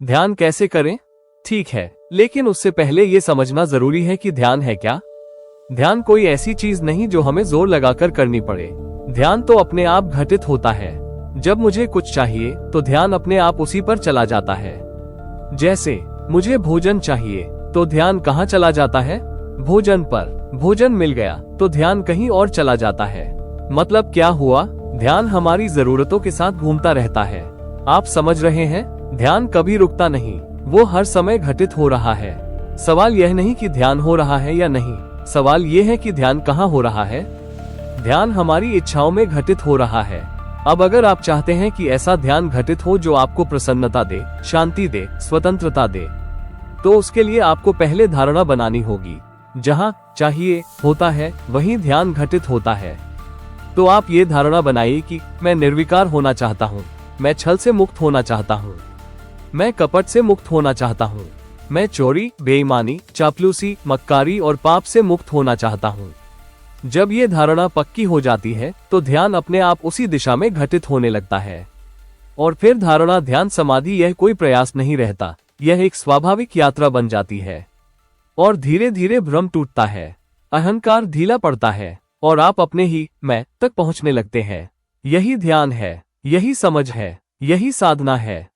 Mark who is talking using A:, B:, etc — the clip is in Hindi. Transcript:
A: ध्यान कैसे करें? ठीक है, लेकिन उससे पहले ये समझना जरूरी है कि ध्यान है क्या। ध्यान कोई ऐसी चीज नहीं जो हमें जोर लगाकर करनी पड़े। ध्यान तो अपने आप घटित होता है। जब मुझे कुछ चाहिए तो ध्यान अपने आप उसी पर चला जाता है। जैसे मुझे भोजन चाहिए तो ध्यान कहाँ चला जाता है? भोजन पर। भोजन मिल गया तो ध्यान कहीं और चला जाता है। मतलब क्या हुआ? ध्यान हमारी जरूरतों के साथ घूमता रहता है। आप समझ रहे हैं? ध्यान कभी रुकता नहीं, वो हर समय घटित हो रहा है। सवाल यह नहीं कि ध्यान हो रहा है या नहीं, सवाल यह है कि ध्यान कहाँ हो रहा है। ध्यान हमारी इच्छाओं में घटित हो रहा है। अब अगर आप चाहते हैं कि ऐसा ध्यान घटित हो जो आपको प्रसन्नता दे, शांति दे, स्वतंत्रता दे, तो उसके लिए आपको पहले धारणा बनानी होगी। जहाँ चाहिए होता है वहीं ध्यान घटित होता है। तो आप ये धारणा बनाइए कि मैं निर्विकार होना चाहता हूँ, मैं छल से मुक्त होना चाहता हूँ, मैं कपट से मुक्त होना चाहता हूँ, मैं चोरी, बेईमानी, चापलूसी, मक्कारी और पाप से मुक्त होना चाहता हूँ। जब ये धारणा पक्की हो जाती है तो ध्यान अपने आप उसी दिशा में घटित होने लगता है। और फिर धारणा, ध्यान, समाधि यह कोई प्रयास नहीं रहता, यह एक स्वाभाविक यात्रा बन जाती है। और धीरे धीरे भ्रम टूटता है, अहंकार ढीला पड़ता है और आप अपने ही मैं तक पहुंचने लगते हैं। यही ध्यान है, यही समझ है, यही साधना है।